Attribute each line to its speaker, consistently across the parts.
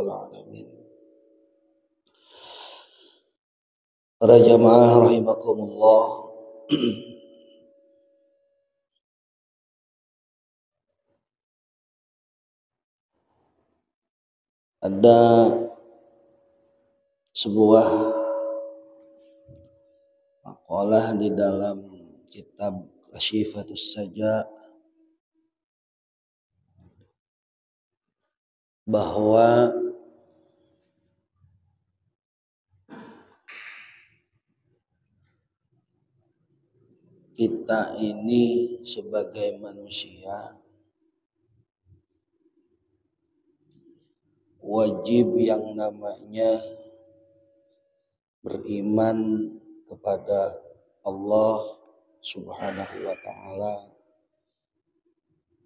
Speaker 1: rabbal alamin. Para jamaah rahimakumullah. Ada sebuah makalah di dalam kitab Kasyifatus Saja bahwa kita ini sebagai manusia wajib yang namanya beriman kepada Allah Subhanahu wa ta'ala,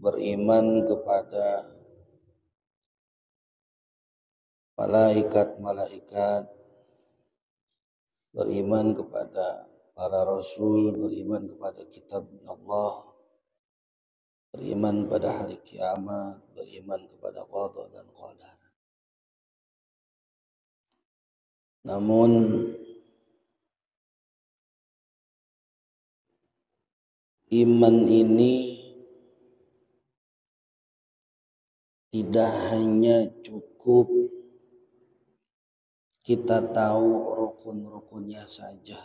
Speaker 1: beriman kepada malaikat-malaikat, beriman kepada para rasul, beriman kepada kitab Allah, beriman pada hari kiamat, beriman kepada qada dan qadar. Namun iman ini tidak hanya cukup kita tahu rukun-rukunnya saja.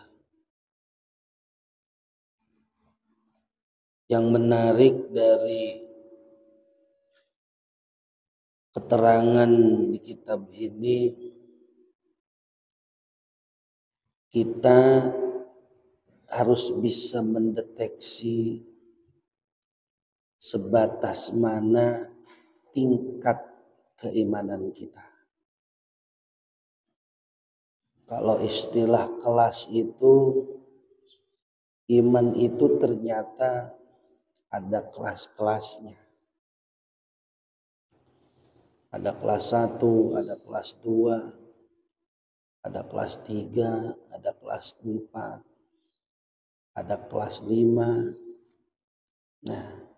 Speaker 1: Yang menarik dari keterangan di kitab ini, kita harus bisa mendeteksi sebatas mana tingkat keimanan kita. Kalau istilah kelas itu, iman itu ternyata ada kelas-kelasnya. Ada kelas 1, ada kelas 2, ada kelas 3, ada kelas 4, ada kelas 5. Nah,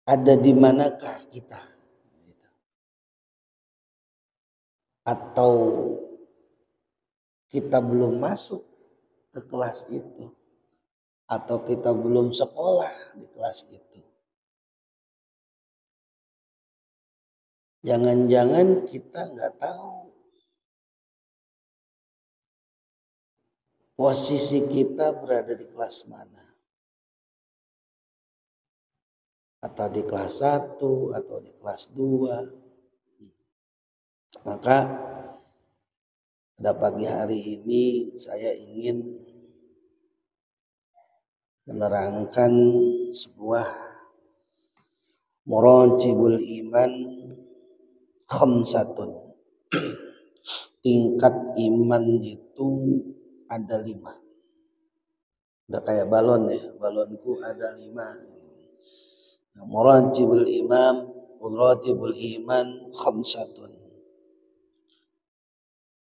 Speaker 1: ada di manakah kita? Atau kita belum masuk ke kelas itu, atau kita belum sekolah di kelas itu. Jangan-jangan kita nggak tahu posisi kita berada di kelas mana. Atau di kelas 1, atau di kelas 2. Maka pada pagi hari ini saya ingin menerangkan sebuah maratibul iman khamsatun. Tingkat iman itu ada 5. Udah kayak balon ya, balonku ada 5. Maratibul iman khamsatun.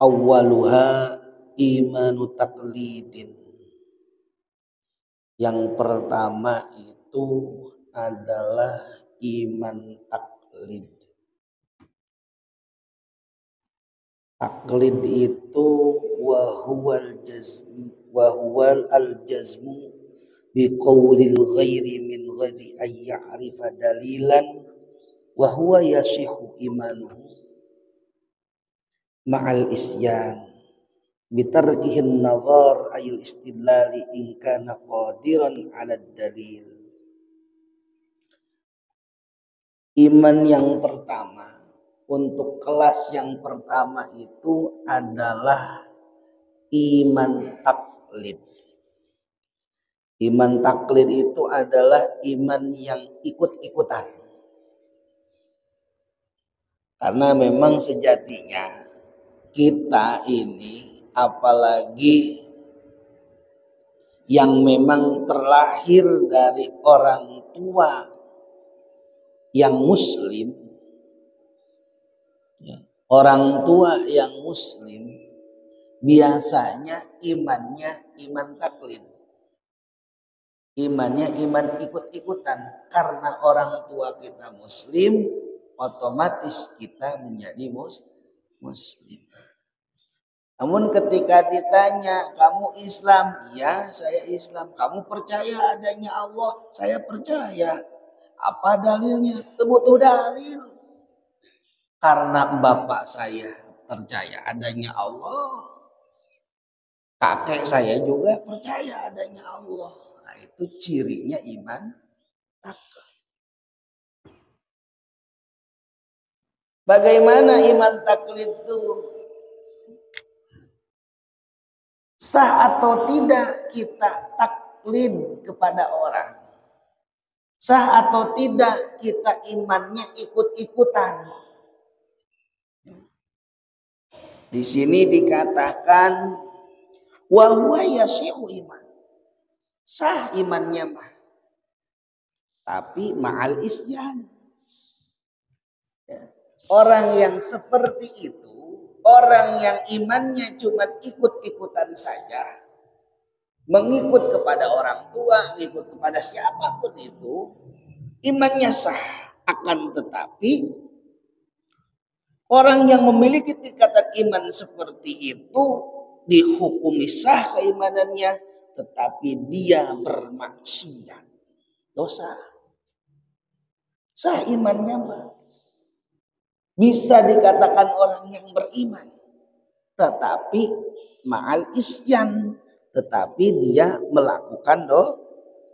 Speaker 1: Awwaluha imanu taqlidin. Yang pertama itu adalah iman taklid. Taklid itu wahuwal al-jazmu biqaulil ghairi min ghairi ayya'rifa dalilan wa huwa yasihu imanuhu ma'al isyan bitarkihin nazar ayil istidlali in kana qadiran 'ala dalil. Iman yang pertama, untuk kelas yang pertama itu adalah iman taklid. Iman taklid itu adalah iman yang ikut-ikutan. Karena memang sejatinya kita ini, apalagi yang memang terlahir dari orang tua yang muslim, orang tua yang muslim biasanya imannya iman taklid. Imannya iman ikut-ikutan. Karena orang tua kita muslim, otomatis kita menjadi muslim. Namun ketika ditanya, kamu Islam? Ya, saya Islam. Kamu percaya adanya Allah? Saya percaya. Apa dalilnya? Butuh dalil. Karena bapak saya percaya adanya Allah. Kakek saya juga percaya adanya Allah. Nah, itu cirinya iman taklid. Bagaimana iman taklid itu? Sah atau tidak kita taklid kepada orang? Sah atau tidak kita imannya ikut-ikutan? Di sini dikatakan wa huwa yasihu iman. Sah imannya mah. Tapi ma'al isyan. Orang yang seperti itu, orang yang imannya cuma ikut-ikutan saja, mengikut kepada orang tua, mengikut kepada siapapun itu, imannya sah. Akan tetapi orang yang memiliki tingkatan iman seperti itu dihukumi sah keimanannya, tetapi dia bermaksiat, dosa. Sah imannya mah. Bisa dikatakan orang yang beriman, tetapi ma'al isyan, tetapi dia melakukan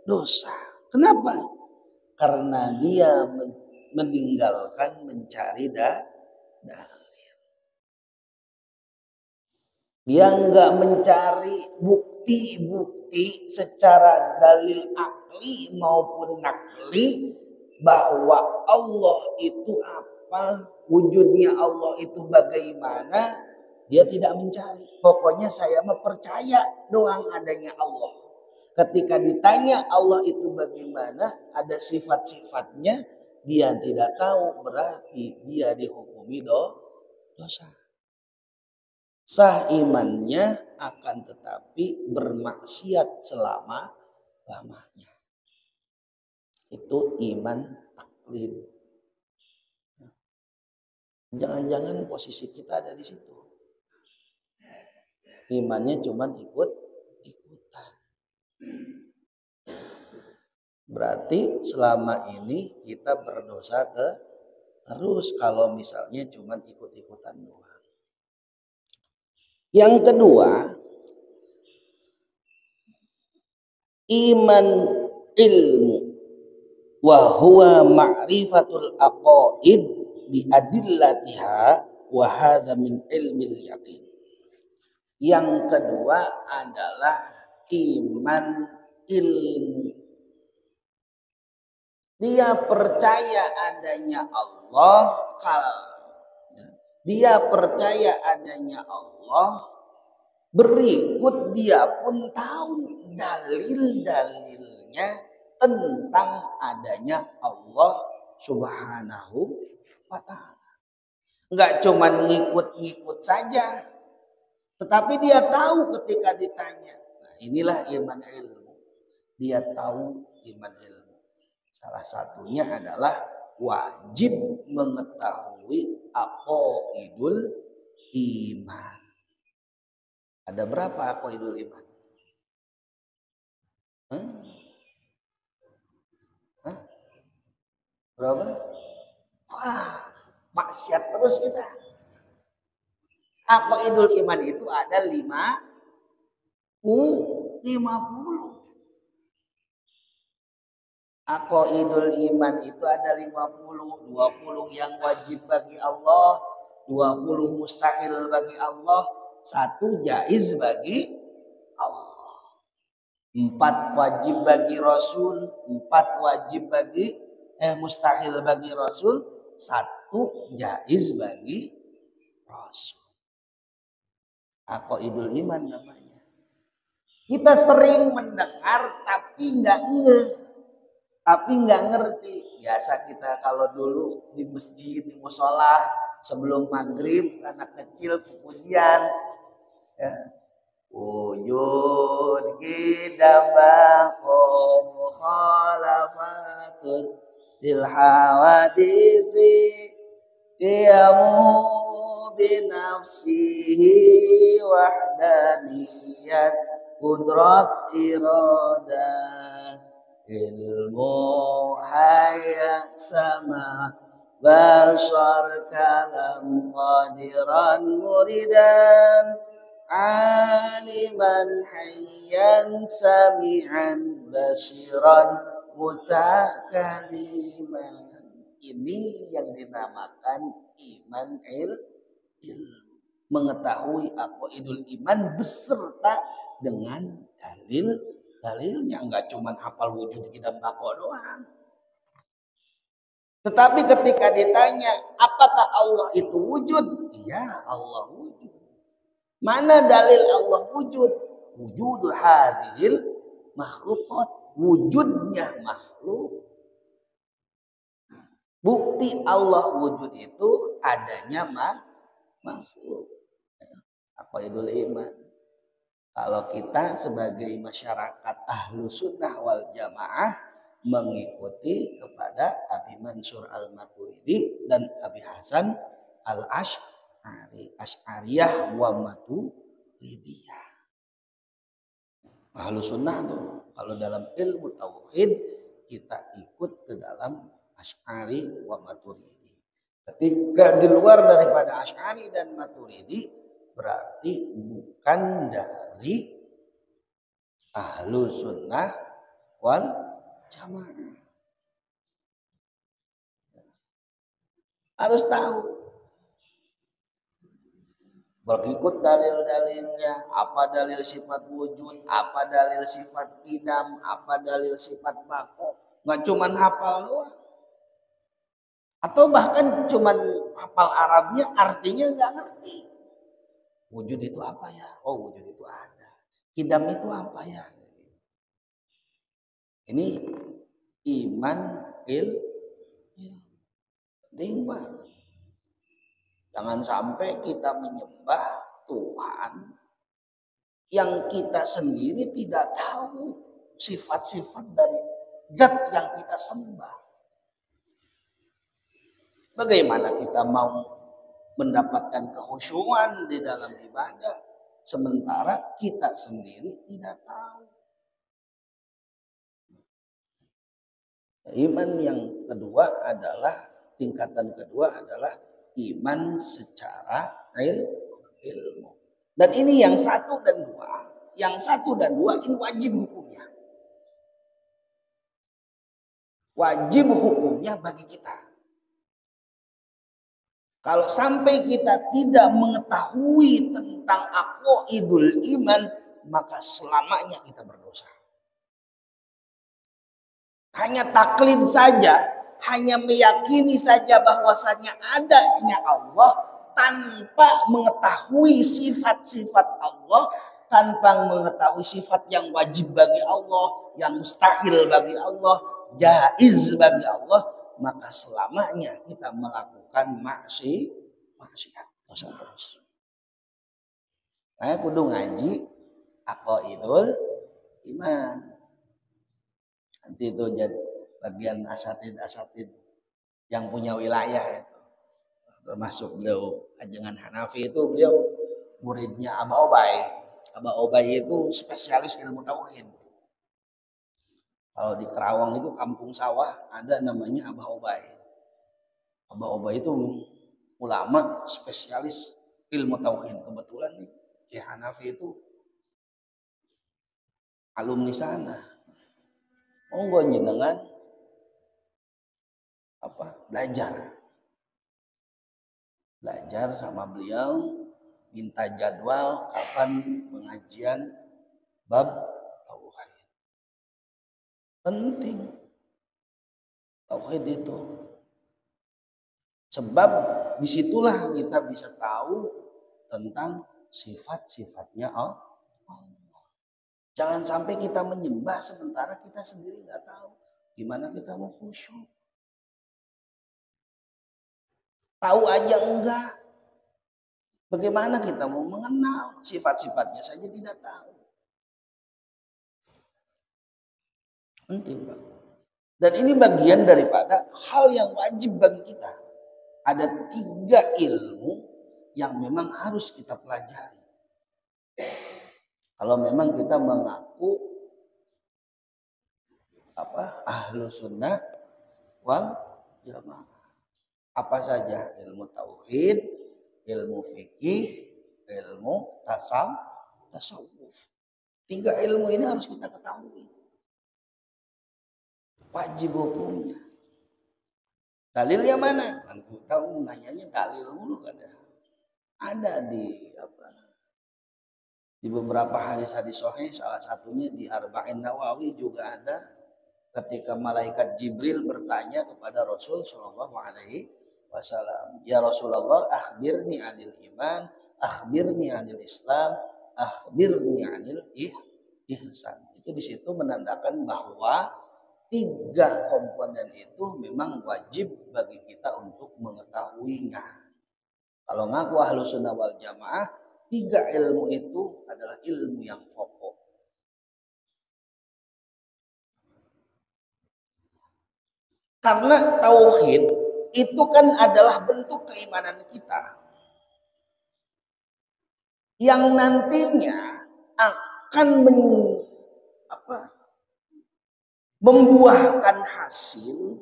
Speaker 1: dosa. Kenapa? Karena dia meninggalkan mencari dalil. Dia enggak mencari bukti-bukti secara dalil akli maupun nakli bahwa Allah itu apa, wujudnya Allah itu bagaimana. Dia tidak mencari. Pokoknya saya mah percaya doang adanya Allah. Ketika ditanya Allah itu bagaimana, ada sifat-sifatnya, dia tidak tahu, berarti dia dihukumi dosa. Sah imannya, akan tetapi bermaksiat selama-lamanya. Itu iman taklid. Jangan-jangan posisi kita ada di situ. Imannya cuma ikut-ikutan. Berarti selama ini kita berdosa terus kalau misalnya cuma ikut-ikutan doang. Yang kedua, iman ilmu, wa huwa ma'rifatul aqaid bi adillatiha, wa hadza min ilmil yaqin. Yang kedua adalah iman ilmu. Dia percaya adanya Allah, dia percaya adanya Allah, berikut dia pun tahu dalil-dalilnya tentang adanya Allah Subhanahu wa ta'ala. Enggak cuma ngikut-ngikut saja, tetapi dia tahu ketika ditanya. Nah, inilah iman ilmu. Dia tahu iman ilmu. Salah satunya adalah wajib mengetahui aqaidul iman. Ada berapa aqaidul iman? Berapa? Wah, maksiat terus kita. Aqaidul iman itu ada 50. Aqaidul iman itu ada 50. 20 yang wajib bagi Allah, 20 mustahil bagi Allah, 1 jaiz bagi Allah. 4 wajib bagi Rasul, 4 wajib bagi mustahil bagi Rasul, 1 jaiz bagi Rasul. Aqaidul iman namanya. Kita sering mendengar tapi nggak ngerti. Biasa kita kalau dulu di masjid, di musola sebelum maghrib anak kecil pujian, ya. Wujud kidambakum mukhalafatun lil hawadithi qiyamu binafsihi wahdaniyat kudrat iradah ilmu hayat sama basar kalam qadiran muridan aliman hayyan sami'an basiran mutakaliman. Ini yang dinamakan iman ilmu. Mengetahui aqaidul iman beserta dengan dalilnya. Enggak cuma hafal wujud qidam baqa doang. Tetapi ketika ditanya apakah Allah itu wujud? Ya, Allah wujud. Mana dalil Allah wujud? Wujudul hadil makhlukat. Wujudnya makhluk. Bukti Allah wujud itu adanya makhluk. Aqaidul iman. Kalau kita sebagai masyarakat ahlu sunnah wal jamaah mengikuti kepada Abi Mansur al-Maturidi dan Abi Hasan al-Asy'ari, Asy'ariyah wa Maturidiyah. Ahlu sunnah tuh kalau dalam ilmu tauhid kita ikut ke dalam Asy'ari wa Maturidi. Ketika di luar daripada Asy'ari dan Maturidi berarti bukan dari ahlu sunnah wal jamaah. Harus tahu. Berikut dalil-dalilnya. Apa dalil sifat wujud, apa dalil sifat qidam, apa dalil sifat baqa. Nggak cuman hafal doang. Atau bahkan cuman hafal Arabnya artinya nggak ngerti. Wujud itu apa ya? Oh, wujud itu ada. Qidam itu apa ya? Ini iman penting banget. Jangan sampai kita menyembah Tuhan yang kita sendiri tidak tahu sifat-sifat dari zat yang kita sembah. Bagaimana kita mau mendapatkan kekhusyuan di dalam ibadah sementara kita sendiri tidak tahu. Iman yang kedua adalah tingkatan kedua adalah iman secara ilmu. Dan ini yang satu dan dua. Yang satu dan dua ini wajib hukumnya. Wajib hukumnya bagi kita. Kalau sampai kita tidak mengetahui tentang aqaidul iman, maka selamanya kita berdosa. Hanya taklid saja, hanya meyakini saja bahwasanya adanya Allah tanpa mengetahui sifat-sifat Allah, tanpa mengetahui sifat yang wajib bagi Allah, yang mustahil bagi Allah, jaiz bagi Allah, maka selamanya kita melakukan maksiat, dosa terus. Saya kudu ngaji aqaidul iman. Nanti itu jadi bagian asatid yang punya wilayah itu. Termasuk beliau Ajengan Hanafi itu beliau muridnya Aba Obay. Aba Obay itu spesialis ilmu tauhid. Kalau di Kerawang itu kampung sawah ada namanya Aba Obay. Aba Obay itu ulama spesialis ilmu tauhid. Kebetulan nih Ki Hanafi itu alumni sana. Monggo jenengan belajar sama beliau, minta jadwal kapan pengajian bab tauhid. Penting tauhid itu, sebab disitulah kita bisa tahu tentang sifat-sifatnya Allah. Jangan sampai kita menyembah sementara kita sendiri nggak tahu gimana kita mau khusyuk. Tahu aja enggak. Bagaimana kita mau mengenal sifat-sifatnya saja tidak tahu. Penting, Pak. Dan ini bagian daripada hal yang wajib bagi kita. ada 3 ilmu yang memang harus kita pelajari. Kalau memang kita mengaku ahlu sunnah wal jamaah. Apa saja? Ilmu tauhid, ilmu fikih, ilmu tasawuf. 3 ilmu ini harus kita ketahui. Wajib hukumnya. Dalilnya mana? Kamu nanyanya dalil mulu kan ya. Ada di beberapa hadis-hadis sahih, salah satunya di Arba'in Nawawi juga ada, ketika malaikat Jibril bertanya kepada Rasul Shallallahu Alaihi Wasallam, ya Rasulullah, akhbirni anil iman, akhbirni anil Islam, akhbirni anil ihsan. Itu di situ menandakan bahwa 3 komponen itu memang wajib bagi kita untuk mengetahuinya. Kalau ngaku ahlu sunnah wal jamaah, 3 ilmu itu adalah ilmu yang pokok. Karena tauhid itu kan adalah bentuk keimanan kita yang nantinya akan membuahkan hasil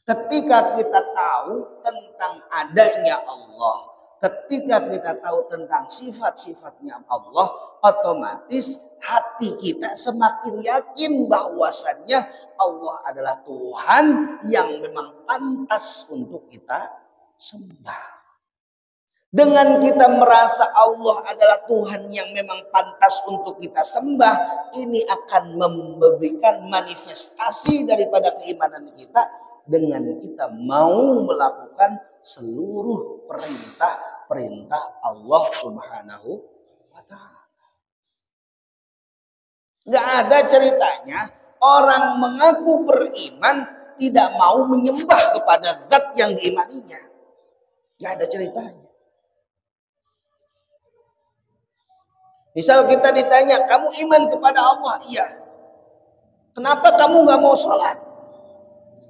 Speaker 1: ketika kita tahu tentang adanya Allah, ketika kita tahu tentang sifat-sifatnya Allah, otomatis hati kita semakin yakin bahwasannya Allah adalah Tuhan yang memang pantas untuk kita sembah. Dengan kita merasa Allah adalah Tuhan yang memang pantas untuk kita sembah, ini akan memberikan manifestasi daripada keimanan kita dengan kita mau melakukan seluruh perintah-perintah Allah Subhanahu wa Ta'ala. Gak ada ceritanya orang mengaku beriman tidak mau menyembah kepada zat yang diimaninya. Gak ada ceritanya. Misal kita ditanya, kamu iman kepada Allah? Iya. Kenapa kamu gak mau sholat?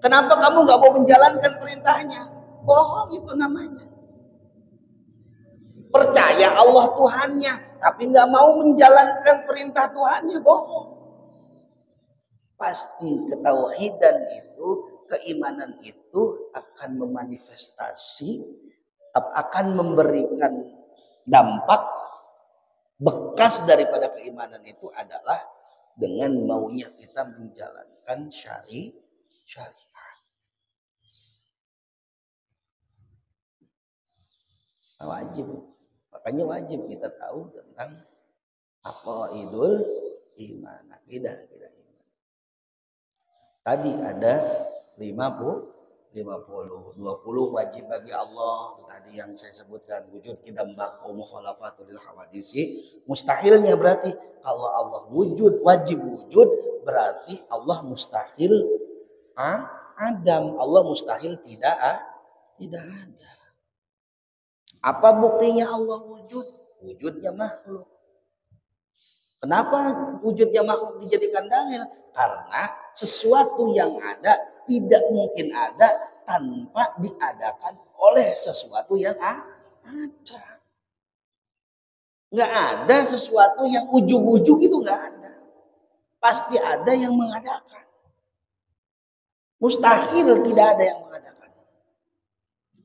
Speaker 1: Kenapa kamu gak mau menjalankan perintahnya? Bohong itu namanya. Percaya Allah Tuhannya, tapi gak mau menjalankan perintah Tuhannya, bohong. Pasti ketauhidan itu, keimanan itu akan memanifestasi, akan memberikan dampak. Bekas daripada keimanan itu adalah dengan maunya kita menjalankan syariat. Wajib. Makanya wajib kita tahu tentang aqaidul iman, akidah iman. Tadi ada 20 wajib bagi Allah. Itu tadi yang saya sebutkan, wujud kidam baqau mukhalafatul hawadisi. Mustahilnya berarti kalau Allah wajib wujud, berarti Allah mustahil adam. Allah mustahil tidak ada. Apa buktinya Allah wujud? Wujudnya makhluk. Kenapa wujudnya makhluk dijadikan dalil? Karena sesuatu yang ada tidak mungkin ada tanpa diadakan oleh sesuatu yang ada. Nggak ada sesuatu yang ujug-ujug, itu nggak ada. Pasti ada yang mengadakan. Mustahil tidak ada yang mengadakan.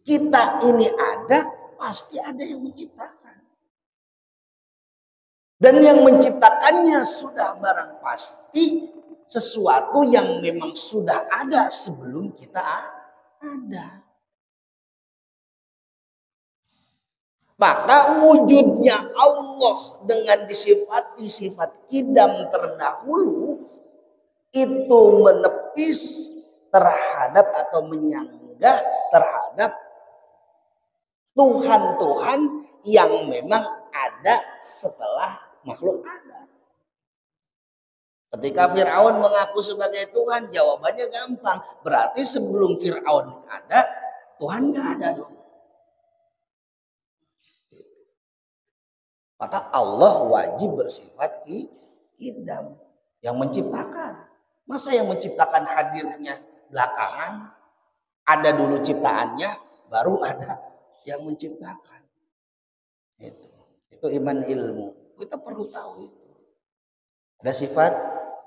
Speaker 1: Kita ini ada, pasti ada yang menciptakan. Dan yang menciptakannya sudah barang pasti sesuatu yang memang sudah ada sebelum kita ada. Maka wujudnya Allah dengan disifati sifat kidam terdahulu itu menepis terhadap atau menyanggah terhadap Tuhan-Tuhan yang memang ada setelah makhluk ada. Ketika Fir'aun mengaku sebagai Tuhan, jawabannya gampang. Berarti sebelum Fir'aun ada, Tuhan nggak ada dong. Maka Allah wajib bersifat kidam, yang menciptakan. Masa yang menciptakan hadirnya belakangan? Ada dulu ciptaannya, baru ada yang menciptakan. Itu iman ilmu. Kita perlu tahu itu. Ada sifat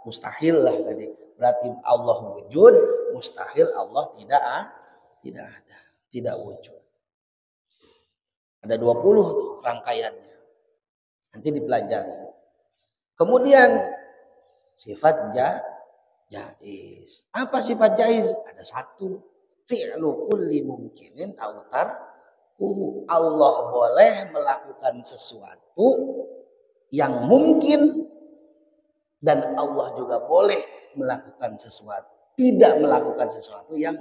Speaker 1: mustahil lah tadi. Berarti Allah wujud, mustahil Allah tidak ada, tidak wujud. Ada 20 tuh rangkaiannya. Nanti dipelajari. Kemudian sifat jaiz. Apa sifat jaiz? Ada satu. Fi'lu kulli mumkinin autar. Allah boleh melakukan sesuatu yang mungkin, dan Allah juga boleh melakukan sesuatu, tidak melakukan sesuatu yang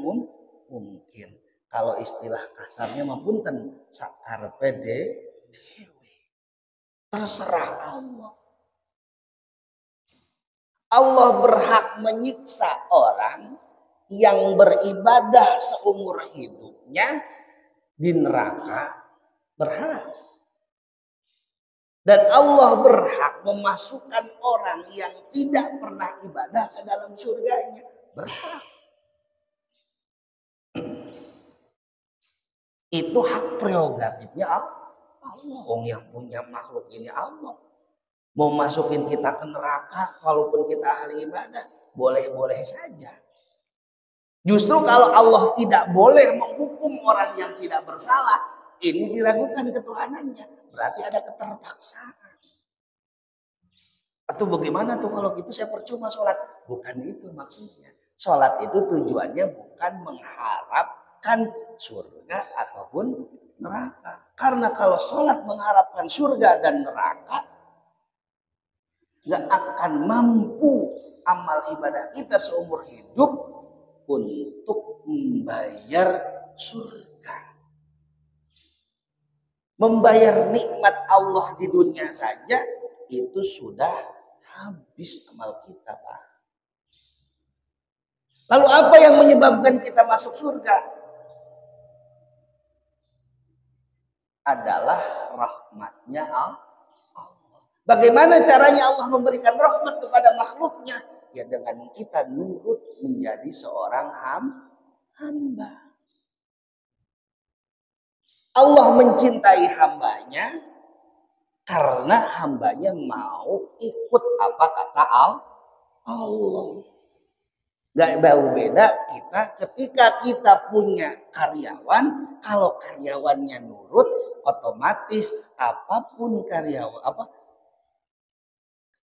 Speaker 1: mungkin. Kalau istilah kasarnya mapunten sakarpe dewe. Terserah Allah. Allah berhak menyiksa orang yang beribadah seumur hidupnya di neraka, berhak. Dan Allah berhak memasukkan orang yang tidak pernah ibadah ke dalam surganya, berhak. Itu hak prerogatifnya Allah. Yang punya makhluk ini Allah. Mau masukin kita ke neraka walaupun kita ahli ibadah, boleh-boleh saja. Justru kalau Allah tidak boleh menghukum orang yang tidak bersalah, ini diragukan ketuhanannya. Berarti ada keterpaksaan. Atau bagaimana tuh kalau gitu saya percuma sholat? Bukan itu maksudnya. Sholat itu tujuannya bukan mengharapkan surga ataupun neraka. Karena kalau sholat mengharapkan surga dan neraka, gak akan mampu amal ibadah kita seumur hidup untuk membayar surga. Membayar nikmat Allah di dunia saja itu sudah habis amal kita, Pak. Lalu apa yang menyebabkan kita masuk surga? Adalah rahmatnya Allah. Bagaimana caranya Allah memberikan rahmat kepada makhluknya? Ya dengan kita nurut menjadi seorang hamba. Allah mencintai hambanya karena hambanya mau ikut apa kata Allah. Gak bau beda kita ketika kita punya karyawan, kalau karyawannya nurut, otomatis apapun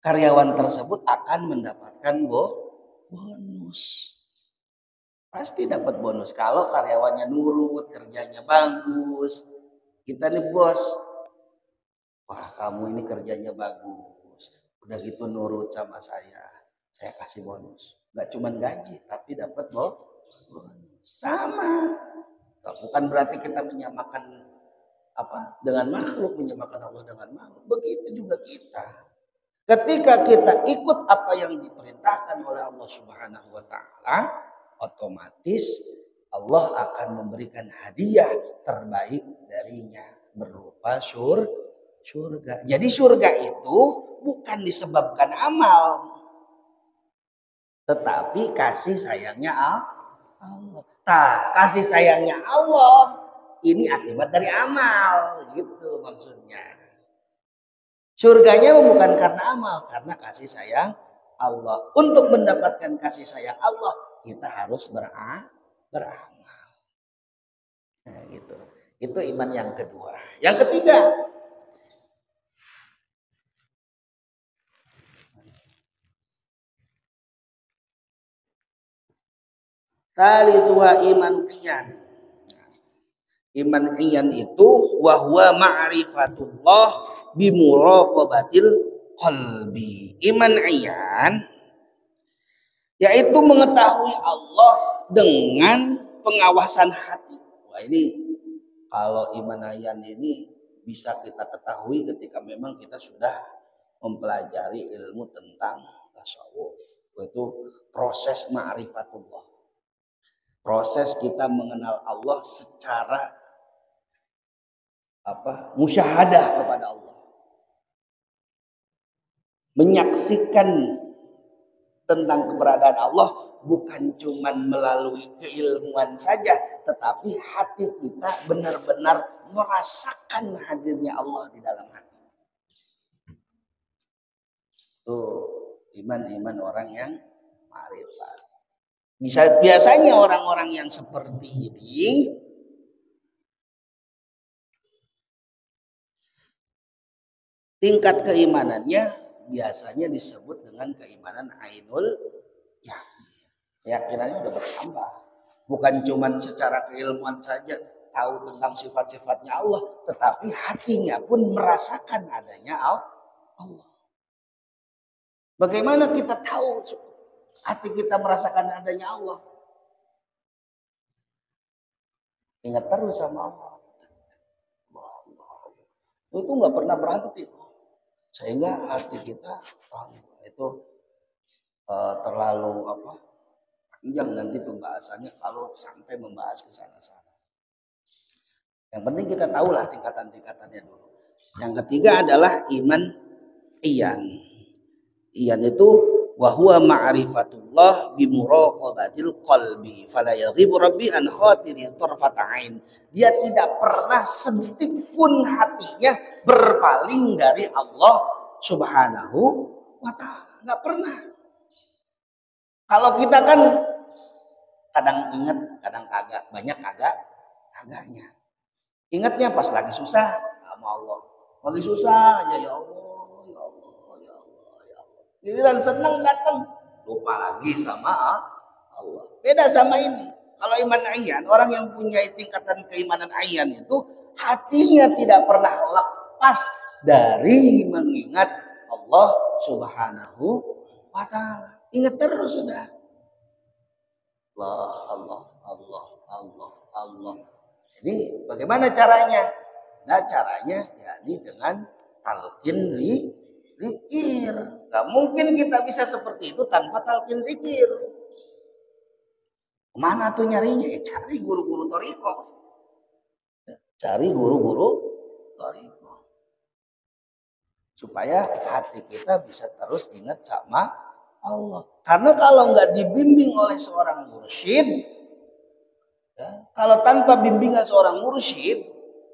Speaker 1: karyawan tersebut akan mendapatkan bonus. Pasti dapat bonus kalau karyawannya nurut, kerjanya bagus. Kita nih bos, wah kamu ini kerjanya bagus, udah gitu nurut sama saya kasih bonus. Gak cuma gaji, tapi dapat bonus. Sama. Bukan berarti kita menyamakan dengan makhluk, menyamakan Allah dengan makhluk. Begitu juga kita. Ketika kita ikut apa yang diperintahkan oleh Allah Subhanahu wa taala, otomatis Allah akan memberikan hadiah terbaik darinya berupa surga. Jadi surga itu bukan disebabkan amal, tetapi kasih sayangnya Allah. Kasih sayangnya Allah ini akibat dari amal, gitu maksudnya. Surganya bukan karena amal, karena kasih sayang Allah. Untuk mendapatkan kasih sayang Allah, kita harus beramal. Nah, gitu. Itu iman yang kedua. Yang ketiga, tali tua iman qiyan. Iman qiyan itu wahwa ma'rifatullah bimuraqabatil qalbi. Iman qiyan yaitu mengetahui Allah dengan pengawasan hati. Wah, ini kalau iman qiyan ini bisa kita ketahui ketika memang kita sudah mempelajari ilmu tentang tasawuf. Itu proses ma'rifatullah. Proses kita mengenal Allah secara musyahadah kepada Allah. Menyaksikan tentang keberadaan Allah bukan cuman melalui keilmuan saja, tetapi hati kita benar-benar merasakan hadirnya Allah di dalam hati. Tuh, iman-iman orang yang ma'rifat. Biasanya orang-orang yang seperti ini tingkat keimanannya biasanya disebut dengan keimanan ainul yakin. Keyakinannya udah bertambah. Bukan cuma secara keilmuan saja tahu tentang sifat-sifatnya Allah, tetapi hatinya pun merasakan adanya Allah. Bagaimana kita tahu hati kita merasakan adanya Allah? Ingat terus sama Allah. Itu nggak pernah berhenti. Sehingga hati kita itu terlalu panjang nanti pembahasannya kalau sampai membahas ke sana-sana. Yang penting kita tahulah tingkatan-tingkatannya dulu. Yang ketiga adalah iman iyan. Iyan itu wa huwa ma'rifatullah bi muraqabatil qalbi fala yaghibu rabbi an khatiri tarfat ain. Dia tidak pernah sedetik pun hatinya berpaling dari Allah Subhanahu wa taala. Enggak pernah. Kalau kita kan kadang ingat, kadang kagak, banyak kagaknya. Ingatnya pas lagi susah sama Allah. Lagi susah aja ya Allah, ya Allah, ya Allah, ya Allah. Giliran senang datang, lupa lagi sama Allah. Beda sama ini. Kalau iman ayyan, orang yang punya tingkatan keimanan ayyan itu hatinya tidak pernah lepas dari mengingat Allah Subhanahu wa taala. Ingat terus sudah. Allah, Allah, Allah, Allah. Jadi bagaimana caranya? Nah, caranya yakni dengan talqin zikir. Gak mungkin kita bisa seperti itu tanpa talqin zikir. Mana tuh nyarinya? Cari guru-guru thariqah. Cari guru-guru thariqah. Supaya hati kita bisa terus ingat sama Allah. Karena kalau nggak dibimbing oleh seorang mursyid, ya, kalau tanpa bimbingan seorang mursyid,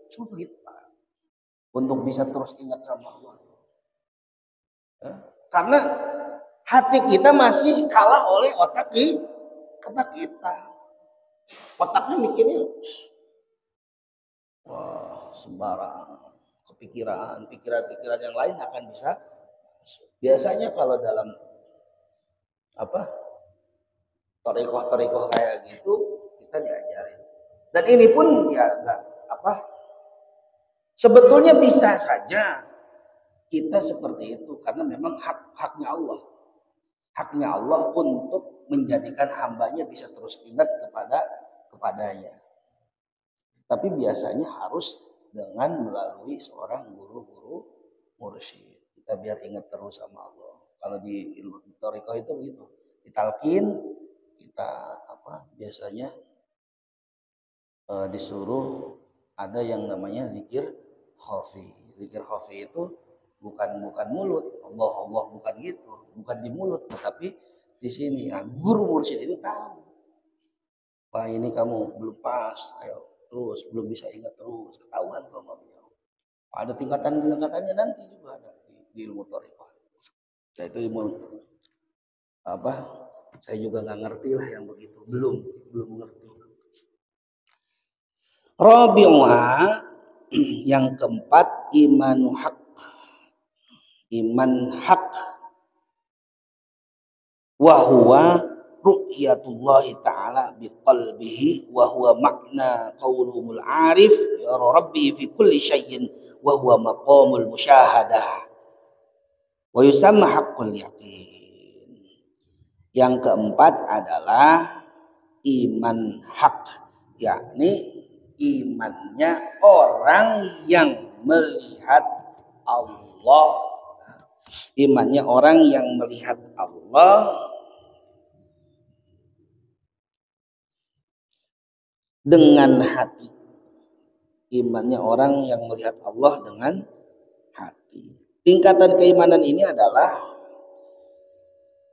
Speaker 1: sulit Pak untuk bisa terus ingat sama Allah. Ya, karena hati kita masih kalah oleh otak kita. Otaknya mikirnya wah sembarang, pikiran-pikiran yang lain akan bisa. Biasanya kalau dalam thariqah kayak gitu kita diajarin. Dan ini pun ya enggak sebetulnya bisa saja kita seperti itu karena memang haknya Allah. Haknya Allah untuk menjadikan hambanya bisa terus ingat kepadanya. Tapi biasanya harus dengan melalui seorang guru-guru mursyid. Kita biar ingat terus sama Allah. Kalau di ilmu thariqah itu begitu. Ditalkin, kita biasanya disuruh ada yang namanya zikir khafi. Zikir khafi itu bukan mulut, Allah bukan gitu, bukan di mulut, tetapi di sini. Nah, guru mursyid itu tahu. Wah ini kamu belum pas, ayo terus, belum bisa ingat terus, ketahuan tuh sama beliau. Ada tingkatan-tingkatannya nanti juga ada di ilmu thariqah. Ya itu ilmu saya juga nggak ngerti lah yang begitu, belum ngerti. Rabi'uha yang keempat iman hak wa huwa ru'yatullah ta'ala biqalbihi wa huwa makna qaulul arif ya rabbi fi kulli syai'in wa huwa maqamul musyahadah wa yusamma haqqul yaqin. Yang keempat adalah iman hak, yakni imannya orang yang melihat Allah. Imannya orang yang melihat Allah dengan hati. Imannya orang yang melihat Allah dengan hati. Tingkatan keimanan ini adalah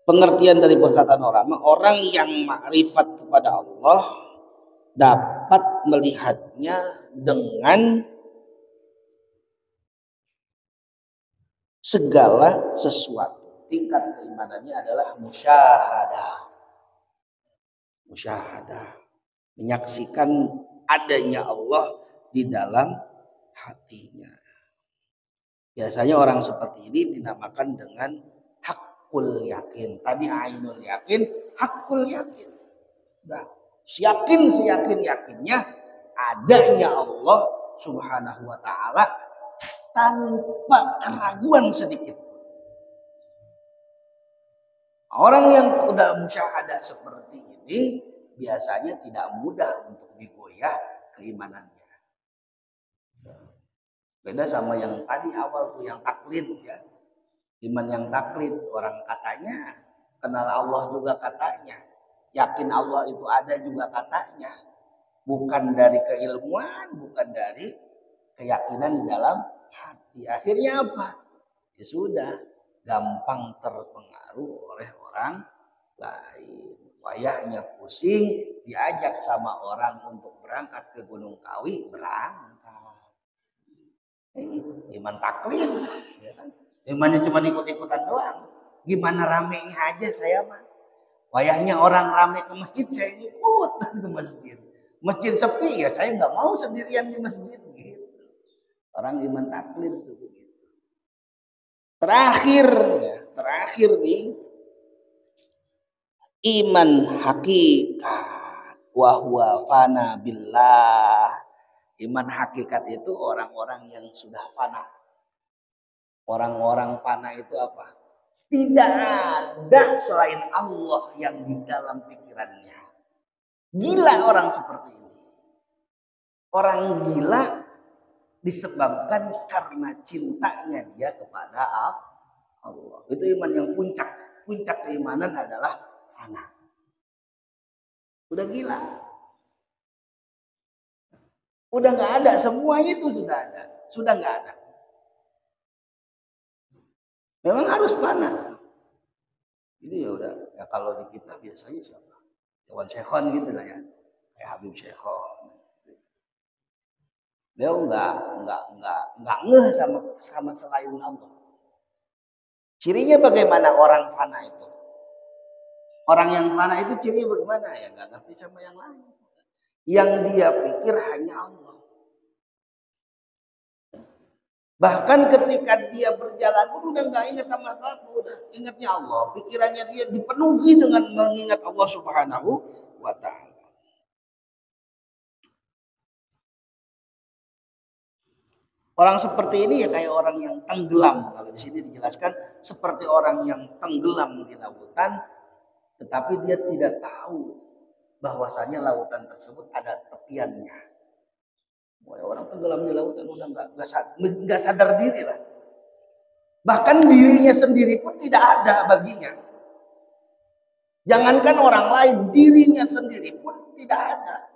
Speaker 1: pengertian dari perkataan orang yang makrifat kepada Allah dapat melihatnya dengan segala sesuatu. Tingkat keimanannya adalah musyahadah. Menyaksikan adanya Allah di dalam hatinya. Biasanya orang seperti ini dinamakan dengan hakul yakin. Tadi ainul yakin, hakul yakin. Nah, seyakin-yakinnya adanya Allah Subhanahu wa taala tanpa keraguan sedikit. Orang yang udah musyahadah seperti ini biasanya tidak mudah untuk digoyah keimanannya. Beda sama yang tadi awal tuh yang taklid ya. Iman yang taklid, orang katanya kenal Allah juga katanya, yakin Allah itu ada juga katanya. Bukan dari keilmuan, bukan dari keyakinan di dalam hati. Akhirnya apa? Ya sudah, gampang terpengaruh oleh orang lain. Wayahnya pusing, diajak sama orang untuk berangkat ke Gunung Kawi, berangkat. Iman taklid, ya kan? Imannya cuma ikut-ikutan doang. Gimana ramenya aja saya mah. Wayahnya orang rame ke masjid, saya ikut ke masjid. Masjid sepi ya saya nggak mau sendirian di masjid gitu. Orang iman taklid itu begitu. Terakhir nih iman hakikat wa huwa fana billah. Iman hakikat itu orang-orang yang sudah fana. Orang-orang fana itu apa? Tidak ada selain Allah yang di dalam pikirannya. Gila orang seperti ini. Orang gila disebabkan karena cintanya dia kepada Allah. Itu iman yang puncak. Puncak keimanan adalah fana. Udah gila. Udah nggak ada, semuanya itu sudah ada. Sudah nggak ada. Memang harus fana. Ini ya udah, ya kalau di kita biasanya siapa? Dewan Syekhon gitu lah ya. Kayak Habib Syekhon. Dia nggak ngeh sama selain Allah. Cirinya bagaimana orang fana itu? Orang yang fana itu cirinya bagaimana? Ya nggak ngerti sama yang lain. Yang dia pikir hanya Allah. Bahkan ketika dia berjalan pun udah nggak ingat sama apa-apa, udah ingatnya Allah. Pikirannya dia dipenuhi dengan mengingat Allah Subhanahu wa taala. Orang seperti ini ya kayak orang yang tenggelam. Kalau di sini dijelaskan seperti orang yang tenggelam di lautan, tetapi dia tidak tahu bahwasanya lautan tersebut ada tepiannya. Wah, orang tenggelam di lautan udah nggak sadar diri lah. Bahkan dirinya sendiri pun tidak ada baginya. Jangankan orang lain, dirinya sendiri pun tidak ada.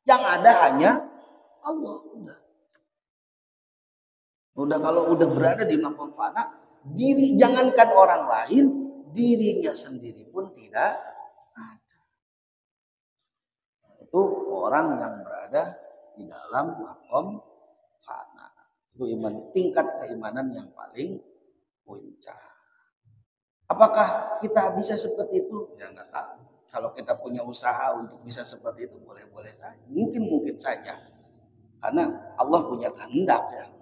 Speaker 1: Yang ada hanya Allah. Udah kalau udah berada di maqam fana, jangankan orang lain, dirinya sendiri pun tidak ada. Itu orang yang berada di dalam maqam fana. Itu tingkat keimanan yang paling puncak. Apakah kita bisa seperti itu? Ya nggak tahu. Kalau kita punya usaha untuk bisa seperti itu, boleh-boleh saja. Mungkin saja. Karena Allah punya kehendak ya.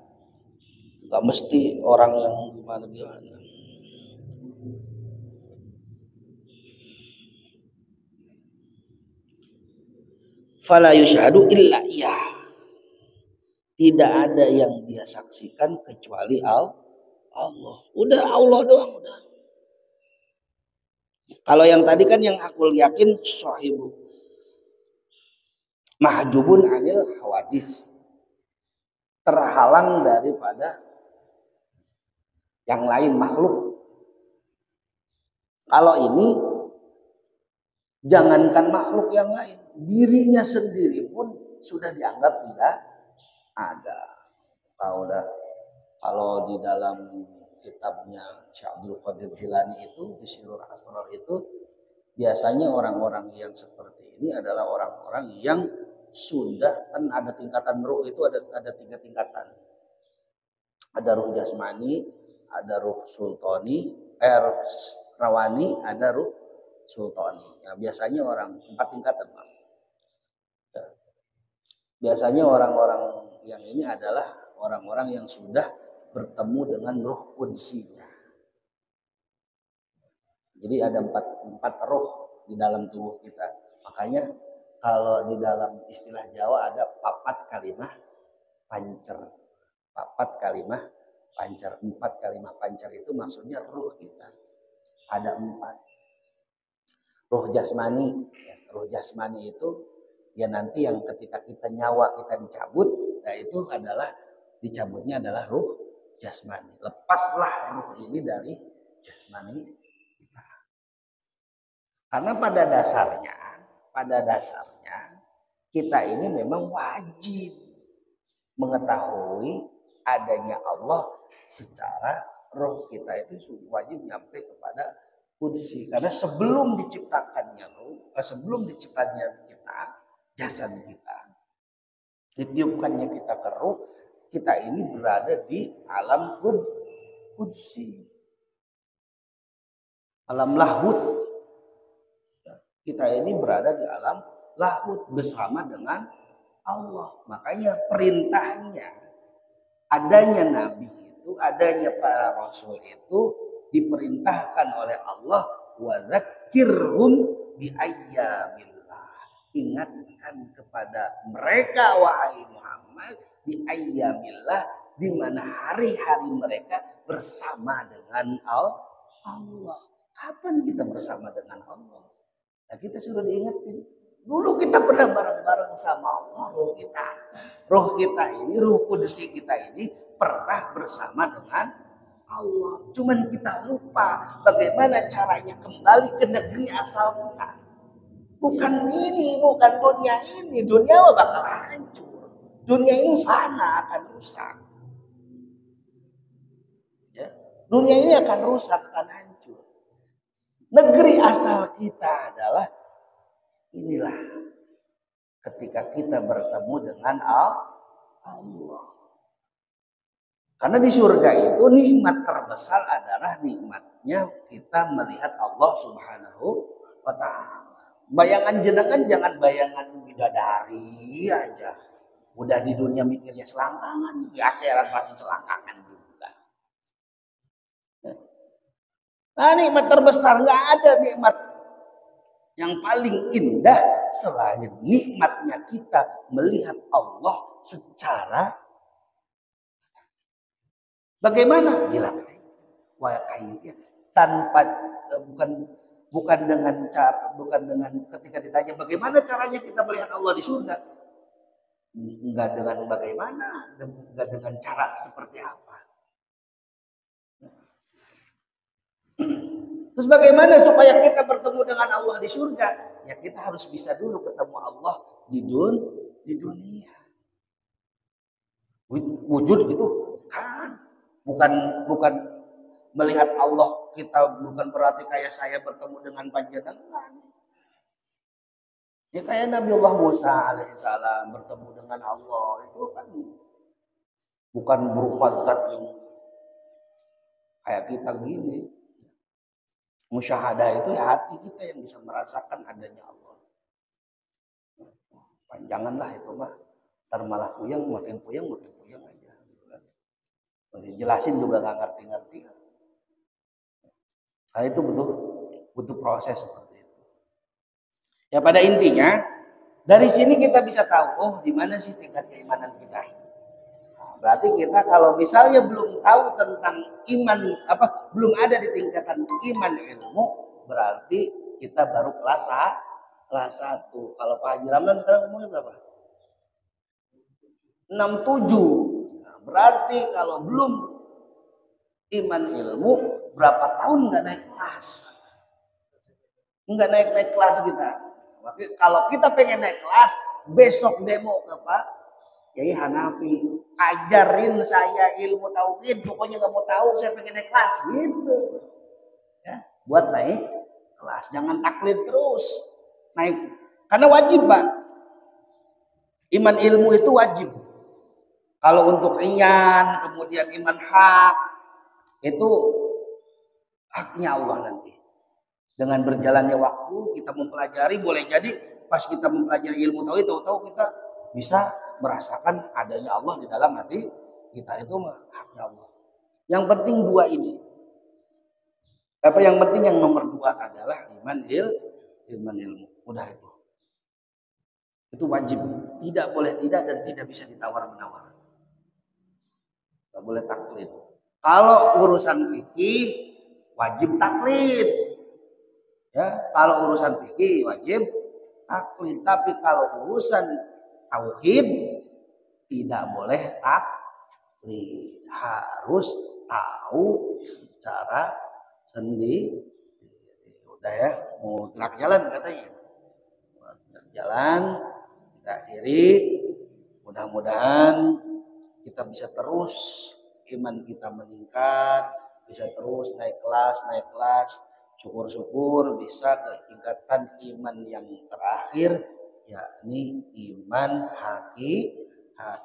Speaker 1: Gak mesti orang yang gimana. Fala yushhadu illa iya. Tidak ada yang dia saksikan kecuali Allah. Udah Allah doang udah. Kalau yang tadi kan yang aku yakin sahibu mahjubun anil hawadis. Terhalang daripada yang lain makhluk. Kalau ini jangankan makhluk yang lain, dirinya sendiri pun sudah dianggap tidak ada. Kalau di dalam kitabnya Syekh Abdul Qadir Jilani itu di Sirrul Asrar itu, biasanya orang-orang yang seperti ini adalah orang-orang yang sudah, kan ada tingkatan ruh itu, ada 3 tingkatan. Ada ruh jasmani, ada ruh sultani, ruh rawani, ada ruh sultani. Ya, biasanya 4 tingkatan, Pak. Ya. Biasanya orang-orang yang ini adalah orang-orang yang sudah bertemu dengan ruh qudsinya. Jadi ada 4 ruh di dalam tubuh kita. Makanya kalau di dalam istilah Jawa ada papat kalimah pancer. Papat kalimah pancer. 4 kalimah pancer itu maksudnya ruh kita. Ada 4. Ruh jasmani. Ruh jasmani itu ya nanti yang ketika kita nyawa kita dicabut, nah itu adalah dicabutnya adalah ruh jasmani. Lepaslah ruh ini dari jasmani kita. Karena pada dasarnya kita ini memang wajib mengetahui adanya Allah secara roh kita itu wajib nyampe kepada qudsi. Karena sebelum diciptakannya roh, sebelum diciptakannya kita, jasad kita, ditiupkannya kita ke roh, kita ini berada di alam qudsi, alam lahut. Kita ini berada di alam lahut bersama dengan Allah. Makanya perintahnya, adanya nabi itu, adanya para rasul itu diperintahkan oleh Allah, wa dzakirhum bi ayyamillah. Ingatkan kepada mereka wahai Muhammad bi ayyamillah, di mana hari-hari mereka bersama dengan Allah. Kapan kita bersama dengan Allah? Nah, kita sudah diingetin. Dulu kita pernah bareng-bareng sama Allah, roh kita ini, ruh qudsi kita ini pernah bersama dengan Allah. Cuman kita lupa bagaimana caranya kembali ke negeri asal kita. Bukan ini, bukan dunia ini. Dunia bakal hancur. Dunia ini fana, akan rusak. Ya. Dunia ini akan rusak, akan hancur. Negeri asal kita adalah inilah ketika kita bertemu dengan Allah. Karena di surga itu nikmat terbesar adalah nikmatnya kita melihat Allah Subhanahu wa ta'ala. Bayangan jenengan jangan bayangan bidadari aja. Udah di dunia mikirnya selangkangan, di akhirat pasti selangkangan juga. Nah, nikmat terbesar, nggak ada nikmat yang paling indah selain nikmatnya kita melihat Allah secara bagaimana? Bila tanpa bukan dengan ketika ditanya bagaimana caranya kita melihat Allah di surga, enggak dengan bagaimana, enggak dengan cara seperti apa. Terus bagaimana supaya kita bertemu dengan Allah di surga? Ya kita harus bisa dulu ketemu Allah di dunia. Wujud gitu bukan melihat Allah kita, bukan berarti kayak saya bertemu dengan panjenengan. Ya kayak Nabi Allah Musa alaihissalam bertemu dengan Allah itu kan bukan berupa zat yang kayak kita gini. Musyahadah itu ya hati kita yang bisa merasakan adanya Allah. Panjanganlah itu mah. Ntar malah puyeng, makin puyeng aja. Jelasin juga gak ngerti-ngerti. Karena itu butuh proses seperti itu. Ya pada intinya, dari sini kita bisa tahu, oh di mana sih tingkat keimanan kita. Berarti kita kalau misalnya belum tahu tentang iman, belum ada di tingkatan iman ilmu, berarti kita baru kelas 1. Kalau Pak Haji Ramdan sekarang umurnya berapa? 67. Nah, berarti kalau belum iman ilmu, berapa tahun nggak naik kelas? Nggak naik kelas kita. Kalau kita pengen naik kelas, besok demo ke Pak Yai Hanafi. ajarin saya ilmu tauhid, pokoknya nggak mau tahu, saya pengen naik kelas gitu. Ya, buat naik kelas, jangan taklid terus naik, karena wajib Pak. Iman ilmu itu wajib. Kalau untuk riyan, kemudian iman hak, itu haknya Allah nanti. Dengan berjalannya waktu kita mempelajari, boleh jadi pas kita mempelajari ilmu tauhid, tahu-tahu kita bisa merasakan adanya Allah di dalam hati kita, itu haknya Allah. Yang penting dua ini. Tapi yang penting yang nomor dua adalah iman ilmu. Udah itu. Itu wajib. Tidak boleh tidak dan tidak bisa ditawar-menawar. Tidak boleh taklid. Kalau urusan fikih wajib taklid. Ya, kalau urusan fikih wajib taklid. Tapi kalau urusan tauhid tidak boleh taklid. Harus tahu secara sendiri. Udah ya, mau gerak jalan katanya. Gerak jalan, kita akhiri. Mudah-mudahan kita bisa terus iman kita meningkat, bisa terus naik kelas. Syukur-syukur bisa ke tingkatan iman yang terakhir, yakni iman hakikat.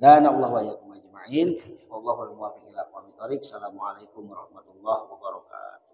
Speaker 1: Dan Allah wa yakum ajma'in. Wallahul muwaffiq ila aqwamit thoriq. Assalamualaikum warahmatullahi wabarakatuh.